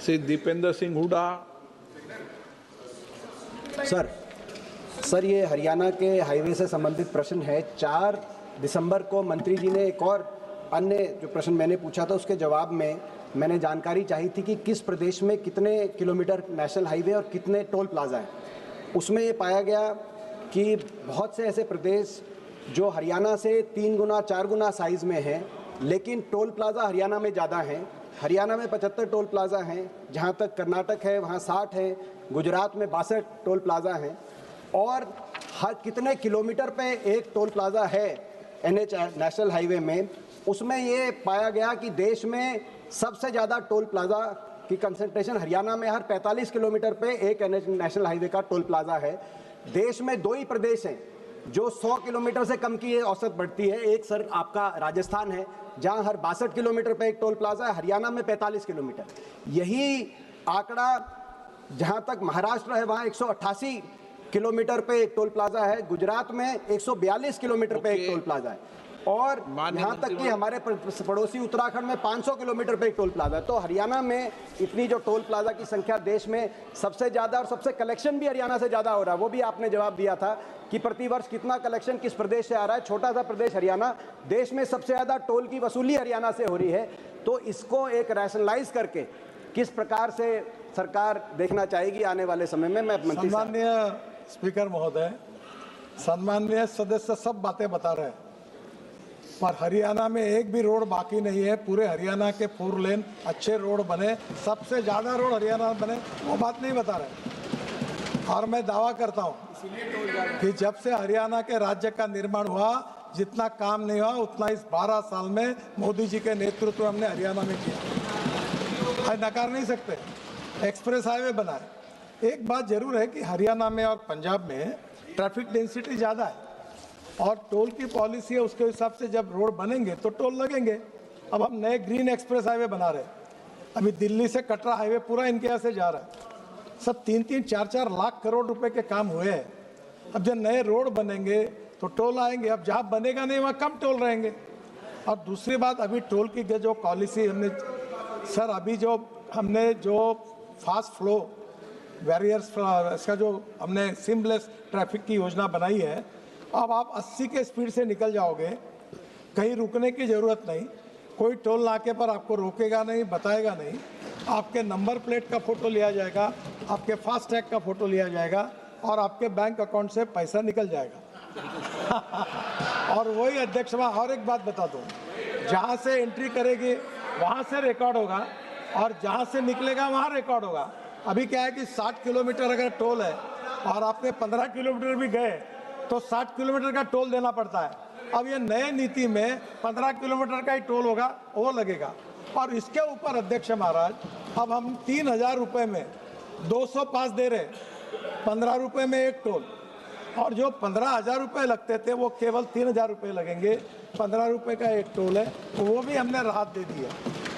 Shri Dipendra Singh Hooda. Sir ये हरियाणा के highway से संबंधित प्रश्न है। 4 दिसंबर को मंत्री जी ने एक और अन्य जो प्रश्न मैंने पूछा था उसके जवाब में मैंने जानकारी चाहिए थी कि किस प्रदेश में कितने किलोमीटर नेशनल हाईवे और कितने टोल प्लाजा हैं। उसमें ये पाया गया कि बहुत से ऐसे प्रदेश जो हरियाणा से 3 गुना 4 गुना साइज़ में हैं, लेकिन टोल प्लाजा हरियाणा में ज़्यादा हैं। हरियाणा में 75 टोल प्लाजा हैं, जहाँ तक कर्नाटक है वहाँ 60 है, गुजरात में 62 टोल प्लाजा हैं। और हर कितने किलोमीटर पे एक टोल प्लाजा है NH नेशनल हाईवे में, उसमें ये पाया गया कि देश में सबसे ज़्यादा टोल प्लाजा की कंसंट्रेशन हरियाणा में हर 45 किलोमीटर पे एक NH नेशनल हाईवे का टोल प्लाजा है। देश में 2 ही प्रदेश हैं जो 100 किलोमीटर से कम की औसत बढ़ती है। एक सर आपका राजस्थान है जहां हर 62 किलोमीटर पे एक टोल प्लाजा है, हरियाणा में 45 किलोमीटर। यही आंकड़ा जहां तक महाराष्ट्र है वहां 188 किलोमीटर पे एक टोल प्लाजा है, गुजरात में 142 किलोमीटर पे एक टोल प्लाजा है, और यहाँ तक कि हमारे पड़ोसी उत्तराखंड में 500 किलोमीटर पे एक टोल प्लाजा है। तो हरियाणा में इतनी जो टोल प्लाजा की संख्या देश में सबसे ज़्यादा, और सबसे कलेक्शन भी हरियाणा से ज़्यादा हो रहा है। वो भी आपने जवाब दिया था कि प्रतिवर्ष कितना कलेक्शन किस प्रदेश से आ रहा है। छोटा सा प्रदेश हरियाणा, देश में सबसे ज़्यादा टोल की वसूली हरियाणा से हो रही है। तो इसको एक रैशनलाइज करके किस प्रकार से सरकार देखना चाहेगी आने वाले समय में। मैं सम्माननीय स्पीकर महोदय, सम्माननीय सदस्य सब बातें बता रहे हैं, पर हरियाणा में एक भी रोड बाकी नहीं है। पूरे हरियाणा के 4 लेन अच्छे रोड बने, सबसे ज़्यादा रोड हरियाणा में बने, वो बात नहीं बता रहे। और मैं दावा करता हूँ कि जब से हरियाणा के राज्य का निर्माण हुआ, जितना काम नहीं हुआ उतना इस 12 साल में मोदी जी के नेतृत्व में हमने हरियाणा में किया। नकार नहीं सकते। एक्सप्रेस हाईवे बनाए। एक बात जरूर है कि हरियाणा में और पंजाब में ट्रैफिक डेंसिटी ज़्यादा है और टोल की पॉलिसी है, उसके हिसाब से जब रोड बनेंगे तो टोल लगेंगे। अब हम नए ग्रीन एक्सप्रेस हाईवे बना रहे हैं। अभी दिल्ली से कटरा हाईवे पूरा इनके यहाँ से जा रहा है। सब 3-3, 4-4 लाख करोड़ रुपए के काम हुए हैं। अब जब नए रोड बनेंगे तो टोल आएंगे। अब जहाँ बनेगा नहीं वहाँ कम टोल रहेंगे। और दूसरी बात, अभी टोल की जो पॉलिसी हमने सर अभी जो फास्ट फ्लो बैरियर्स इसका जो हमने सिमलेस ट्रैफिक की योजना बनाई है, अब आप 80 के स्पीड से निकल जाओगे, कहीं रुकने की ज़रूरत नहीं, कोई टोल नाके पर आपको रोकेगा नहीं, बताएगा नहीं, आपके नंबर प्लेट का फ़ोटो लिया जाएगा, आपके फास्ट टैग का फ़ोटो लिया जाएगा और आपके बैंक अकाउंट से पैसा निकल जाएगा। और वही अध्यक्ष, और एक बात बता दूँ, जहाँ से एंट्री करेगी वहाँ से रिकॉर्ड होगा और जहाँ से निकलेगा वहाँ रिकॉर्ड होगा। अभी क्या है कि 60 किलोमीटर अगर टोल है और आपने 15 किलोमीटर भी गए तो 60 किलोमीटर का टोल देना पड़ता है। अब ये नए नीति में 15 किलोमीटर का ही टोल होगा, वो लगेगा। और इसके ऊपर अध्यक्ष महाराज, अब हम 3,000 रुपये में 200 पास दे रहे, 15 रुपये में एक टोल, और जो 15,000 रुपये लगते थे वो केवल 3,000 रुपये लगेंगे। 15 रुपये का एक टोल है, वो भी हमने राहत दे दी है।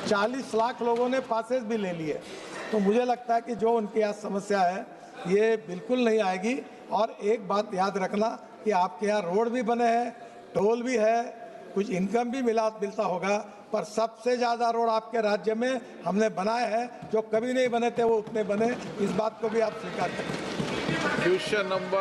40 लाख लोगों ने पासेस भी ले लिए। तो मुझे लगता है कि जो उनके यहाँ समस्या है ये बिल्कुल नहीं आएगी। और एक बात याद रखना कि आपके यहाँ रोड भी बने हैं, टोल भी है, कुछ इनकम भी मिलता होगा, पर सबसे ज़्यादा रोड आपके राज्य में हमने बनाए हैं। जो कभी नहीं बने थे वो उतने बने। इस बात को भी आप स्वीकार करें। Question number